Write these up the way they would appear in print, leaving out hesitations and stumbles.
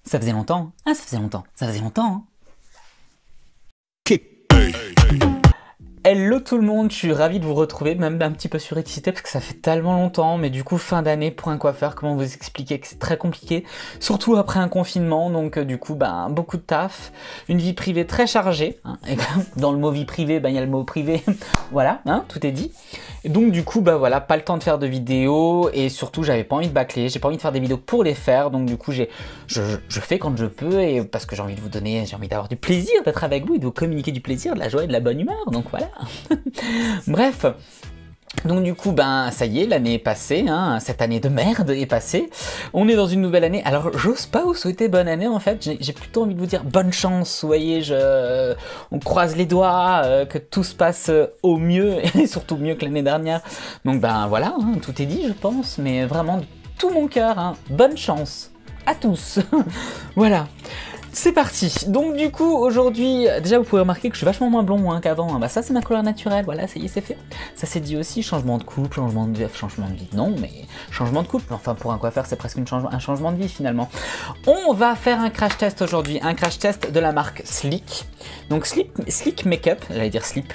Ça faisait longtemps. Ah, ça faisait longtemps. Ça faisait longtemps. Hein. Hello tout le monde, je suis ravi de vous retrouver, même un petit peu surexcité parce que ça fait tellement longtemps, mais du coup fin d'année pour un coiffeur, comment vous expliquer que c'est très compliqué, surtout après un confinement, donc du coup beaucoup de taf, une vie privée très chargée, hein, et dans le mot vie privée, il y a le mot privé, voilà, hein, tout est dit, et donc du coup voilà, pas le temps de faire de vidéos, et surtout j'avais pas envie de bâcler, j'ai pas envie de faire des vidéos pour les faire, donc du coup je fais quand je peux, et parce que j'ai envie de vous donner, j'ai envie d'avoir du plaisir d'être avec vous, et de vous communiquer du plaisir, de la joie et de la bonne humeur, donc voilà. Bref, donc du coup, ça y est, l'année est passée, hein, cette année de merde est passée. On est dans une nouvelle année. Alors, j'ose pas vous souhaiter bonne année, en fait. J'ai plutôt envie de vous dire bonne chance. Vous voyez, on croise les doigts, que tout se passe au mieux, et surtout mieux que l'année dernière. Donc, voilà, hein, tout est dit, je pense, mais vraiment de tout mon cœur, hein, bonne chance à tous. Voilà. C'est parti. Donc du coup aujourd'hui, déjà vous pouvez remarquer que je suis vachement moins blond qu'avant. Ça c'est ma couleur naturelle, voilà, ça y est, c'est fait. Ça c'est dit aussi, changement de coupe, changement de vie, non, mais changement de coupe. Enfin pour un coiffeur c'est presque un changement de vie finalement. On va faire un crash test aujourd'hui, un crash test de la marque Sleek. Donc Sleek Makeup, j'allais dire Sleep.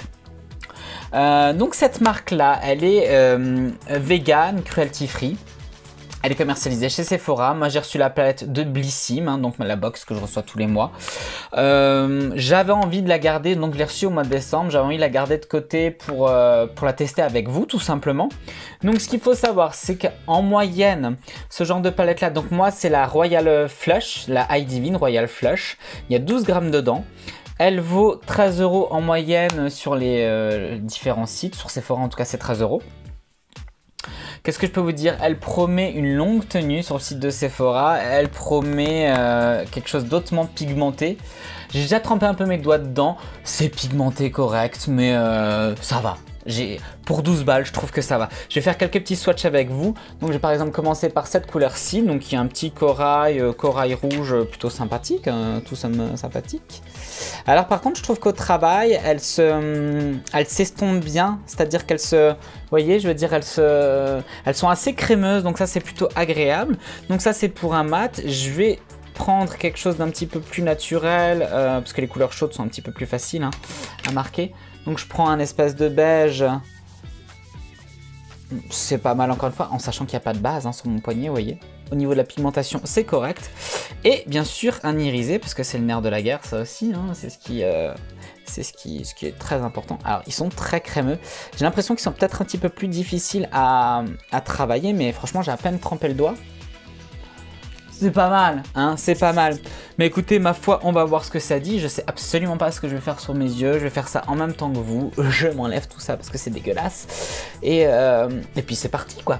Donc cette marque là, elle est vegan, cruelty free. Elle est commercialisée chez Sephora. Moi, j'ai reçu la palette de Blissim, hein, donc la box que je reçois tous les mois. J'avais envie de la garder, donc je l'ai reçue au mois de décembre. J'avais envie de la garder de côté pour la tester avec vous, tout simplement. Donc, ce qu'il faut savoir, c'est qu'en moyenne, ce genre de palette-là, donc moi, c'est la Royal Flush, la Eye Divine Royal Flush. Il y a 12 grammes dedans. Elle vaut 13 € en moyenne sur les différents sites. Sur Sephora, en tout cas, c'est 13 €. Qu'est-ce que je peux vous dire? Elle promet une longue tenue sur le site de Sephora. Elle promet quelque chose d'autrement pigmenté. J'ai déjà trempé un peu mes doigts dedans. C'est pigmenté correct, mais ça va. Pour 12 balles, je trouve que ça va. Je vais faire quelques petits swatchs avec vous. Donc, je vais par exemple commencer par cette couleur-ci. Donc, il y a un petit corail rouge plutôt sympathique. Tout sympathique. Alors, par contre, je trouve qu'au travail, elle s'estompe bien. C'est-à-dire qu'elles se... Vous voyez, je veux dire, elles sont assez crémeuses. Donc, ça, c'est plutôt agréable. Donc, ça, c'est pour un mat. Je vais prendre quelque chose d'un petit peu plus naturel. Parce que les couleurs chaudes sont un petit peu plus faciles à marquer. Donc je prends un espèce de beige, c'est pas mal encore une fois, en sachant qu'il n'y a pas de base sur mon poignet, vous voyez. Au niveau de la pigmentation, c'est correct. Et bien sûr, un irisé, parce que c'est le nerf de la guerre, ça aussi, c'est ce qui est très important. Alors, ils sont très crémeux. J'ai l'impression qu'ils sont peut-être un petit peu plus difficiles à travailler, mais franchement, j'ai à peine trempé le doigt. C'est pas mal, c'est pas mal. Mais écoutez, ma foi, on va voir ce que ça dit. Je sais absolument pas ce que je vais faire sur mes yeux. Je vais faire ça en même temps que vous. Je m'enlève tout ça parce que c'est dégueulasse. Et puis c'est parti, quoi.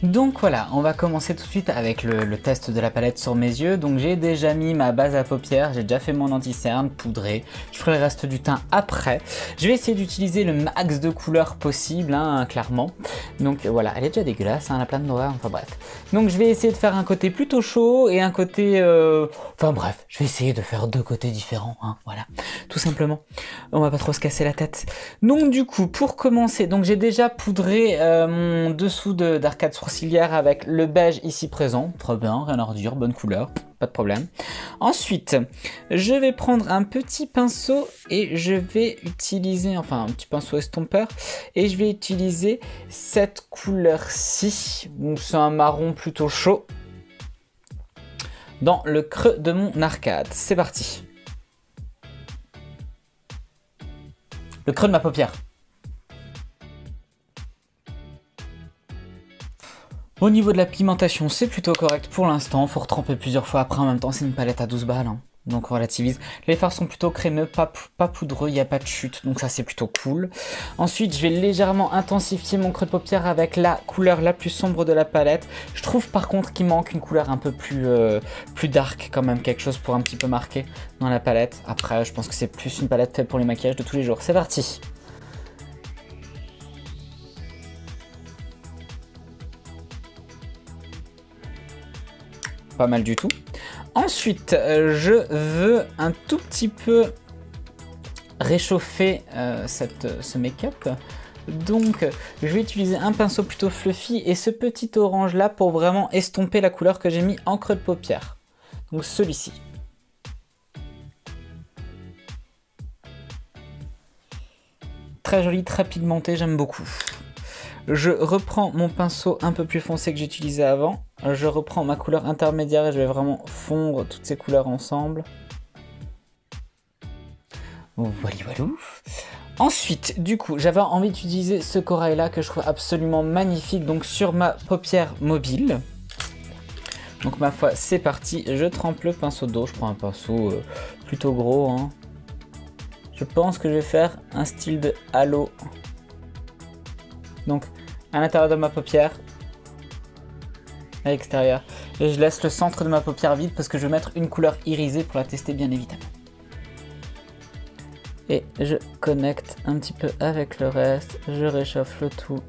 Donc voilà, on va commencer tout de suite avec le test de la palette sur mes yeux. Donc j'ai déjà mis ma base à paupières, j'ai déjà fait mon anti-cerne poudré. Je ferai le reste du teint après. Je vais essayer d'utiliser le max de couleurs possible, clairement. Donc voilà, elle est déjà dégueulasse, elle a plein de noir, enfin bref. Donc je vais essayer de faire un côté plutôt chaud et un côté... Enfin bref, je vais essayer de faire deux côtés différents, voilà. Tout simplement. On va pas trop se casser la tête. Donc du coup, pour commencer, donc j'ai déjà poudré mon dessous d'arcade sourcilière avec le beige ici présent. Très bien, rien à redire, bonne couleur, pas de problème. Ensuite, je vais prendre un petit pinceau et je vais utiliser, enfin un petit pinceau estompeur, et je vais utiliser cette couleur-ci. Donc c'est un marron plutôt chaud dans le creux de mon arcade. C'est parti. Le creux de ma paupière. Au niveau de la pigmentation, c'est plutôt correct pour l'instant. Faut retremper plusieurs fois après. En même temps, c'est une palette à 12 balles. Donc on relativise. Les fards sont plutôt crémeux, pas poudreux, il n'y a pas de chute. Donc ça, c'est plutôt cool. Ensuite, je vais légèrement intensifier mon creux de paupière avec la couleur la plus sombre de la palette. Je trouve par contre qu'il manque une couleur un peu plus dark quand même. Quelque chose pour un petit peu marquer dans la palette. Après, je pense que c'est plus une palette faite pour les maquillages de tous les jours. C'est parti! Pas mal du tout. Ensuite, je veux un tout petit peu réchauffer ce make-up. Donc je vais utiliser un pinceau plutôt fluffy et ce petit orange là pour vraiment estomper la couleur que j'ai mis en creux de paupière. Donc celui-ci. Très joli, très pigmenté, j'aime beaucoup. Je reprends mon pinceau un peu plus foncé que j'utilisais avant. Je reprends ma couleur intermédiaire et je vais vraiment fondre toutes ces couleurs ensemble. Voilà, voilà. Ensuite, du coup, j'avais envie d'utiliser ce corail là que je trouve absolument magnifique, donc sur ma paupière mobile. Donc ma foi, c'est parti, je trempe le pinceau d'eau, je prends un pinceau plutôt gros, hein. Je pense que je vais faire un style de halo. Donc à l'intérieur de ma paupière, à l'extérieur, et je laisse le centre de ma paupière vide parce que je vais mettre une couleur irisée pour la tester bien évidemment. Et je connecte un petit peu avec le reste, je réchauffe le tout.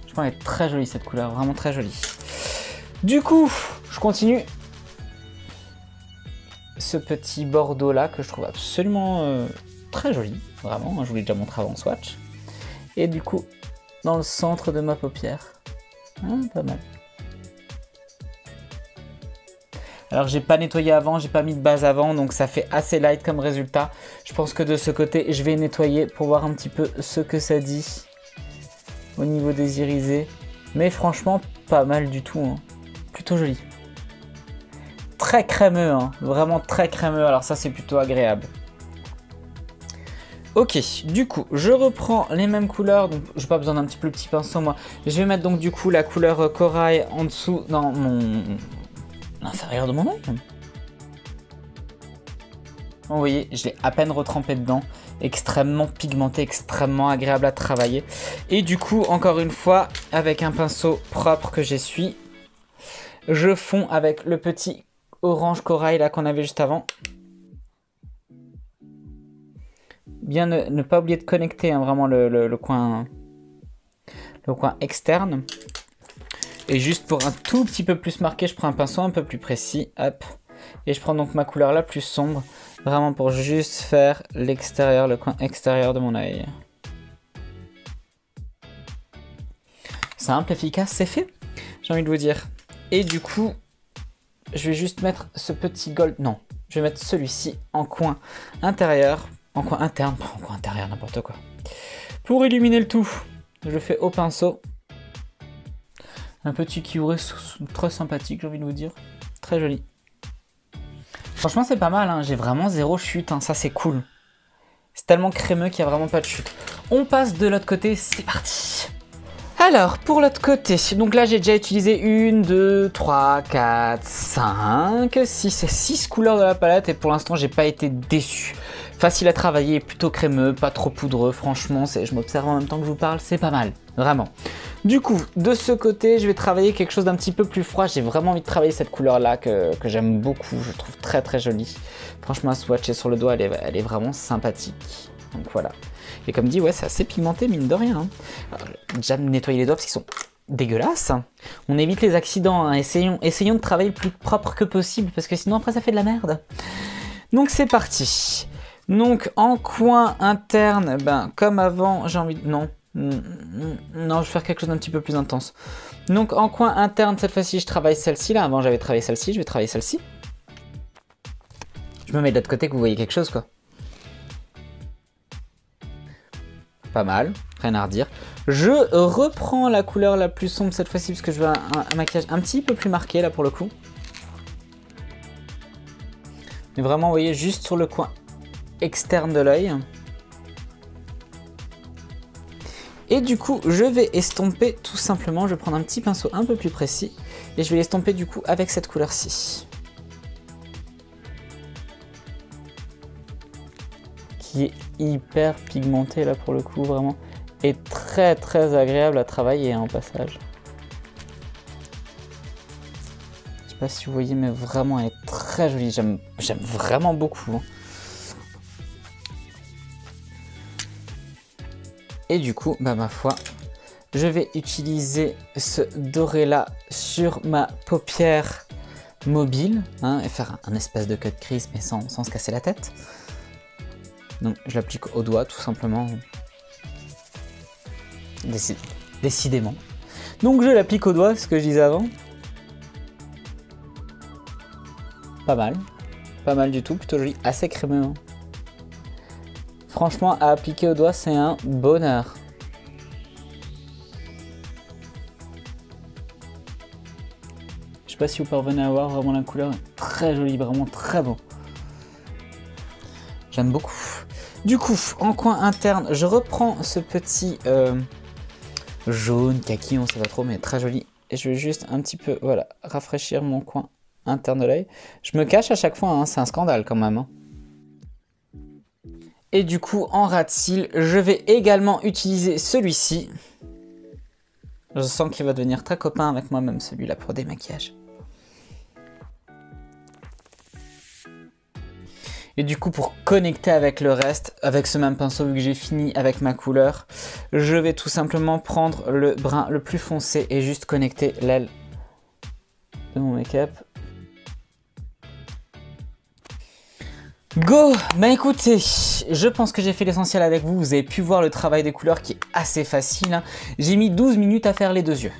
Je pense qu'elle est très jolie cette couleur, vraiment très jolie. Du coup, je continue. Ce petit bordeaux là que je trouve absolument très joli, vraiment, je vous l'ai déjà montré avant le swatch. Et du coup, dans le centre de ma paupière, pas mal. Alors j'ai pas nettoyé avant, j'ai pas mis de base avant, donc ça fait assez light comme résultat. Je pense que de ce côté, je vais nettoyer pour voir un petit peu ce que ça dit au niveau des irisés. Mais franchement, pas mal du tout, hein. Plutôt joli. Très crémeux, hein. Vraiment très crémeux, alors ça c'est plutôt agréable. Ok, du coup, je reprends les mêmes couleurs, donc j'ai pas besoin d'un petit plus petit pinceau moi. Je vais mettre donc du coup la couleur corail en dessous dans l'inférieur de mon œil. Vous voyez, je l'ai à peine retrempé dedans, extrêmement pigmenté, extrêmement agréable à travailler. Et du coup, encore une fois, avec un pinceau propre que j'essuie, je fonds avec le petit orange corail là qu'on avait juste avant. Bien ne pas oublier de connecter hein, vraiment le coin externe. Et juste pour un tout petit peu plus marqué, je prends un pinceau un peu plus précis. Hop. Et je prends donc ma couleur la plus sombre. Vraiment pour juste faire l'extérieur, le coin extérieur de mon œil. Simple, efficace, c'est fait. J'ai envie de vous dire. Et du coup, je vais juste mettre ce petit gold. Non, je vais mettre celui-ci en coin intérieur. En coin interne, pas en coin intérieur, n'importe quoi. Pour illuminer le tout, je fais au pinceau. Un petit kiwi très sympathique, j'ai envie de vous dire. Très joli. Franchement, c'est pas mal, hein. J'ai vraiment zéro chute, hein. Ça c'est cool. C'est tellement crémeux qu'il n'y a vraiment pas de chute. On passe de l'autre côté, c'est parti. Alors, pour l'autre côté, donc là j'ai déjà utilisé 1, 2, 3, 4, 5, 6 couleurs de la palette et pour l'instant j'ai pas été déçu. Facile à travailler, plutôt crémeux, pas trop poudreux, franchement, je m'observe en même temps que je vous parle, c'est pas mal, vraiment. Du coup, de ce côté, je vais travailler quelque chose d'un petit peu plus froid. J'ai vraiment envie de travailler cette couleur-là que j'aime beaucoup, je trouve très très jolie. Franchement, à swatcher sur le doigt, elle est vraiment sympathique. Donc voilà. Et comme dit, ouais, c'est assez pigmenté, mine de rien. Alors, déjà nettoyer les doigts parce qu'ils sont dégueulasses. On évite les accidents, hein. Essayons de travailler le plus propre que possible parce que sinon après ça fait de la merde. Donc c'est parti. Donc en coin interne, ben comme avant, j'ai envie de... Non, je vais faire quelque chose d'un petit peu plus intense. Donc en coin interne, cette fois-ci, je travaille celle-ci. Là, avant j'avais travaillé celle-ci, je vais travailler celle-ci. Je me mets de l'autre côté que vous voyez quelque chose, quoi. Pas mal, rien à redire. Je reprends la couleur la plus sombre cette fois-ci parce que je veux un maquillage un petit peu plus marqué là pour le coup. Mais vraiment, vous voyez, juste sur le coin externe de l'œil. Et du coup, je vais estomper tout simplement. Je vais prendre un petit pinceau un peu plus précis et je vais l'estomper du coup avec cette couleur-ci. Qui est hyper pigmenté là pour le coup, vraiment. Et très très agréable à travailler en passage. Je sais pas si vous voyez, mais vraiment elle est très jolie. J'aime vraiment beaucoup. Hein. Et du coup, bah ma foi, je vais utiliser ce doré là sur ma paupière mobile, hein, et faire un espèce de cut crease mais sans se casser la tête. Donc je l'applique au doigt tout simplement. décidément. Donc je l'applique au doigt, ce que je disais avant. Pas mal du tout, plutôt joli, assez crémeux. Hein. Franchement, à appliquer au doigt, c'est un bonheur. Je sais pas si vous parvenez à voir vraiment la couleur, très jolie, vraiment très beau. J'aime beaucoup. Du coup, en coin interne, je reprends ce petit jaune, kaki, on sait pas trop, mais très joli. Et je vais juste un petit peu, voilà, rafraîchir mon coin interne de l'œil. Je me cache à chaque fois, hein, c'est un scandale quand même. Hein. Et du coup, en ras de cils, je vais également utiliser celui-ci. Je sens qu'il va devenir très copain avec moi-même, celui-là, pour démaquillage. Et du coup, pour connecter avec le reste, avec ce même pinceau, vu que j'ai fini avec ma couleur, je vais tout simplement prendre le brun le plus foncé et juste connecter l'aile de mon make-up. Go! Bah écoutez, je pense que j'ai fait l'essentiel avec vous. Vous avez pu voir le travail des couleurs qui est assez facile. Hein. J'ai mis 12 minutes à faire les deux yeux.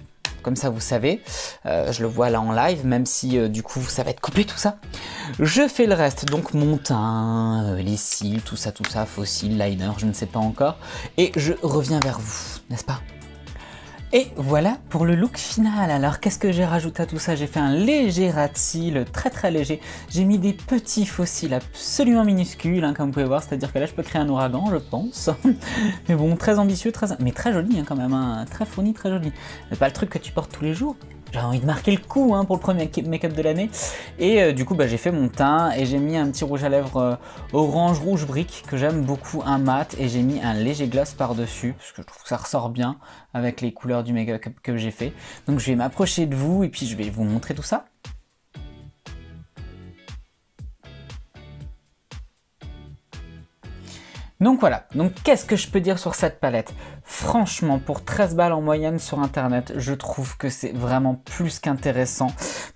Comme ça, vous savez, je le vois là en live, même si du coup, ça va être coupé tout ça. Je fais le reste, donc mon teint, les cils, tout ça, faux cils, liner, je ne sais pas encore. Et je reviens vers vous, n'est-ce pas? Et voilà pour le look final. Alors qu'est-ce que j'ai rajouté à tout ça? J'ai fait un léger ras de cils, très léger. J'ai mis des petits faux cils absolument minuscules, hein, comme vous pouvez voir. C'est-à-dire que là je peux créer un ouragan, je pense. Mais bon, très ambitieux, mais très joli hein, quand même. Hein, très fourni, très joli. C'est pas le truc que tu portes tous les jours. J'ai envie de marquer le coup hein, pour le premier make-up de l'année. Et du coup, bah, j'ai fait mon teint et j'ai mis un petit rouge à lèvres orange rouge brique que j'aime beaucoup, un mat. Et j'ai mis un léger gloss par-dessus parce que je trouve que ça ressort bien avec les couleurs du make-up que j'ai fait. Donc je vais m'approcher de vous et puis je vais vous montrer tout ça. Donc voilà, donc qu'est-ce que je peux dire sur cette palette? Franchement, pour 13 balles en moyenne sur internet, je trouve que c'est vraiment plus qu'intéressant.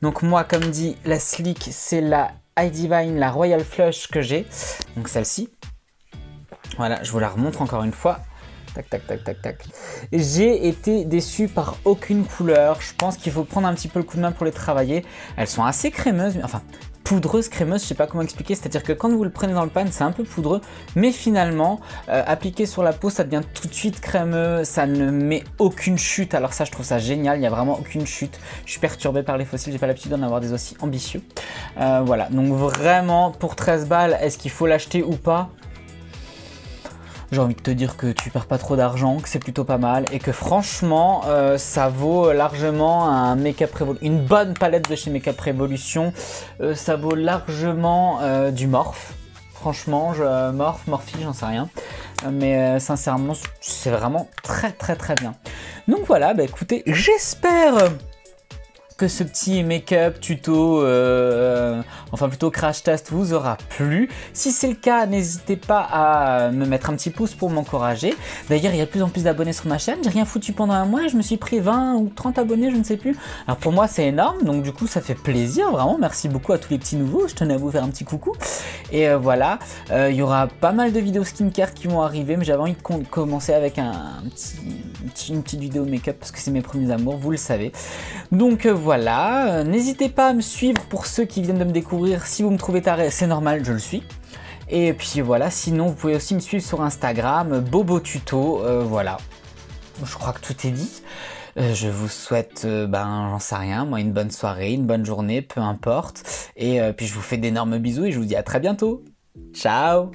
Donc moi, comme dit, la Sleek, c'est la High Divine, la Royal Flush que j'ai. Donc celle-ci. Voilà, je vous la remontre encore une fois. Tac, tac, tac, tac, tac. J'ai été déçu par aucune couleur. Je pense qu'il faut prendre un petit peu le coup de main pour les travailler. Elles sont assez crémeuses, mais enfin... poudreuse, crémeuse, je sais pas comment expliquer, c'est-à-dire que quand vous le prenez dans le pan, c'est un peu poudreux, mais finalement, appliqué sur la peau, ça devient tout de suite crémeux, ça ne met aucune chute, alors ça, je trouve ça génial, il n'y a vraiment aucune chute, je suis perturbé par les fossiles, j'ai pas l'habitude d'en avoir des aussi ambitieux. Voilà, donc vraiment, pour 13 balles, est-ce qu'il faut l'acheter ou pas ? J'ai envie de te dire que tu perds pas trop d'argent, que c'est plutôt pas mal et que franchement ça vaut largement un Make-up Revolution, une bonne palette de chez Make-up Revolution, ça vaut largement du Morphe. Franchement, Morphe, j'en sais rien. Mais sincèrement, c'est vraiment très bien. Donc voilà, bah écoutez, j'espère que ce petit make-up tuto, enfin plutôt crash test vous aura plu. Si c'est le cas, n'hésitez pas à me mettre un petit pouce pour m'encourager. D'ailleurs, il y a de plus en plus d'abonnés sur ma chaîne. J'ai rien foutu pendant un mois et je me suis pris 20 ou 30 abonnés, je ne sais plus. Alors pour moi, c'est énorme, donc du coup, ça fait plaisir, vraiment. Merci beaucoup à tous les petits nouveaux. Je tenais à vous faire un petit coucou. Et voilà, il y aura pas mal de vidéos skincare qui vont arriver, mais j'avais envie de commencer avec une petite vidéo make-up parce que c'est mes premiers amours, vous le savez. Donc voilà, n'hésitez pas à me suivre pour ceux qui viennent de me découvrir. Si vous me trouvez taré, c'est normal, je le suis. Et puis voilà, sinon vous pouvez aussi me suivre sur Instagram, Bobo Tuto, voilà. Je crois que tout est dit. Je vous souhaite, j'en sais rien, moi une bonne soirée, une bonne journée, peu importe. Et puis je vous fais d'énormes bisous et je vous dis à très bientôt. Ciao!